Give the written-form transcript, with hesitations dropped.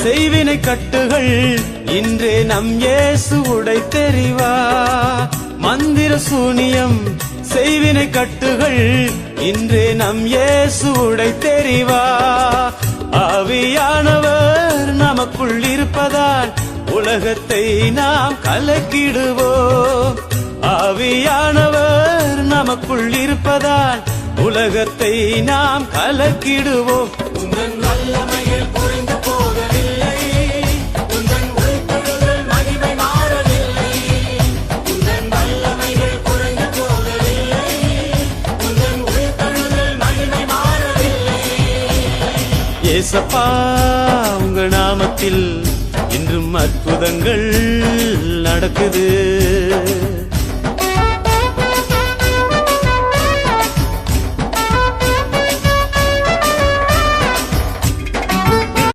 செய்வினை கட்டுகள் இன்றே நம் இயேசு உடைத்தெறிவா. மந்திர சூனியம் செய்வினை கட்டுகள் இன்றே நம் இயேசு உடைத்தெறிவா. ஆவியானவர் நமக்குள் இருப்பதால் உலகத்தை நாம் கலக்கிடுவோம். ஆவியானவர் நமக்குள் இருப்பதால் உலகத்தை நாம் கலக்கிடுவோம். உந்தன் வல்லமையில் புரிந்து போகவில்லை, உந்தன் உள்படுதல் மகிமை மாறவில்லை. உந்தன் வல்லமையில் புரிந்து போகவில்லை, உந்தன் உள்படுதல் மகிமை மாறவில்லை. ஏசப்பா, உங்க நாமத்தில் இன்றும் அற்புதங்கள் நடக்குது.